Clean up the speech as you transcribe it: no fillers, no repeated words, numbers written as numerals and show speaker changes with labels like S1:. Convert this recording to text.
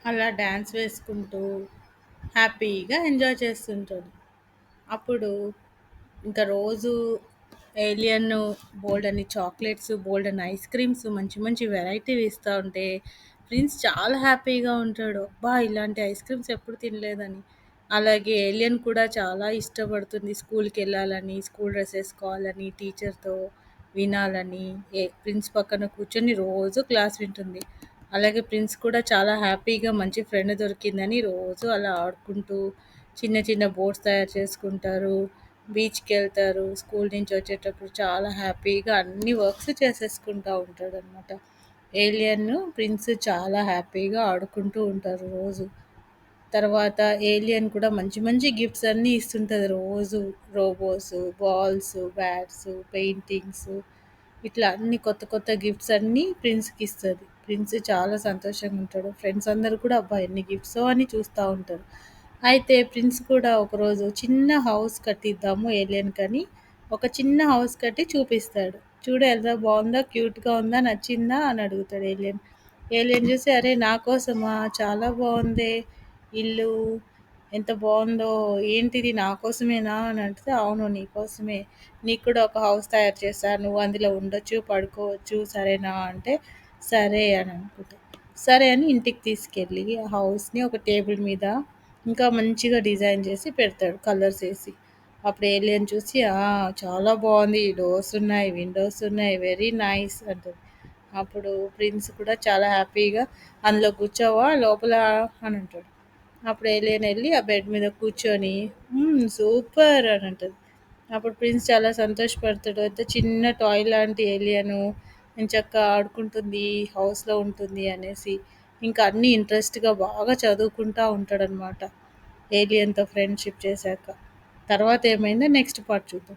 S1: అలా డాన్స్ వేసుకుంటూ హ్యాపీగా ఎంజాయ్ చేస్తుంటాడు. అప్పుడు ఇంకా రోజు ఏలియన్ బోల్డన్ని చాక్లెట్స్, బోల్డన్ని ఐస్ క్రీమ్స్ మంచి మంచి వెరైటీవి ఇస్తా ఉంటే ప్రిన్స్ చాలా హ్యాపీగా ఉంటాడు. అబ్బా! ఇలాంటి ఐస్ క్రీమ్స్ ఎప్పుడు తినలేదని. అలాగే ఏలియన్ కూడా చాలా ఇష్టపడుతుంది స్కూల్‌కెళ్ళాలని, స్కూల్ డ్రెస్ ఏసుకోవాలని, టీచర్‌తో వినాలని, ప్రిన్స్ పక్కన కూర్చొని రోజు క్లాస్ వింటుంది. అలాగే ప్రిన్స్ కూడా చాలా హ్యాపీగా మంచి ఫ్రెండ్ దొరికిందని రోజు అలా ఆడుకుంటూ చిన్న చిన్న బోట్స్ తయారు చేసుకుంటారు. బీచ్‌కెళ్తారు. స్కూల్ నుంచి వచ్చేటప్పుడు చాలా హ్యాపీగా అన్ని వర్క్స్ చేసేసుకుంటా ఉంటాడనమాట. ఏలియన్, ప్రిన్స్ చాలా హ్యాపీగా ఆడుకుంటూ ఉంటారు రోజు. తర్వాత ఏలియన్ కూడా మంచి మంచి గిఫ్ట్స్ అన్నీ ఇస్తుంటది రోజు. రోబోస్, బాల్స్, బ్యాట్స్, పెయింటింగ్స్ ఇట్లా అన్ని కొత్త కొత్త గిఫ్ట్స్ అన్నీ ప్రిన్స్‌కి ఇస్తది. ప్రిన్స్ చాలా సంతోషంగా ఉంటాడు. ఫ్రెండ్స్ అందరూ కూడా అబ్బా! ఎన్ని గిఫ్ట్సో అని చూస్తా ఉంటారు. అయితే ప్రిన్స్ కూడా ఒకరోజు చిన్న హౌస్ కట్టిద్దాము ఏలియన్‌కని ఒక చిన్న హౌస్ కట్టి చూపిస్తాడు. చూడు ఎంత బావుందో, క్యూట్‌గా ఉందా, నచ్చిందా అని అడుగుతాడు ఏలియన్. ఏలియన్ చూసి అరే! నా కోసమా? చాలా బావుందే ఇల్లు. ఎంత బావుందో. ఏంటిది నా కోసమేనా అని అడిగితే, అవును నీకోసమే. నీకు కూడా ఒక హౌస్ తయారు చేశా. నువ్వు అందులో ఉండొచ్చు, పడుకోవచ్చు సరేనా అంటే, సరే అని అనుకుంటా. సరే అని ఇంటికి తీసుకెళ్ళి ఆ హౌస్‌ని ఒక టేబుల్ మీద ఇంకా మంచిగా డిజైన్ చేసి పెడతాడు కలర్స్ ఏసి. అప్పుడు ఏలియన్ చూసి, "ఆ! చాలా బావుంది. డోర్స్ ఉన్నాయి, విండోస్ ఉన్నాయి. వెరీ నైస్" అంటది. అప్పుడు ప్రిన్స్ కూడా చాలా హ్యాపీగా అందులో కూర్చోవా లోపల అని అంటాడు. అప్పుడు ఏలియన్ ఎళ్ళి ఆ బెడ్ మీద కూర్చొని సూపర్ అని అంటది. అప్పుడు ప్రిన్స్ చాలా సంతోషపడతాడు. అయితే చిన్న టాయ్ లాంటి ఏలియను ఎంచక్కా ఆడుకుంటుంది, హౌస్‌లో ఉంటుంది అనేసి. ఇంకా అన్నీ ఇంట్రెస్ట్‌గా బాగా చదువుకుంటా ఉంటాడనమాట. ఏలియన్‌తో ఫ్రెండ్‌షిప్ చేశాక. తర్వాత ఏమైందో నెక్స్ట్ పార్ట్ చూద్దాం.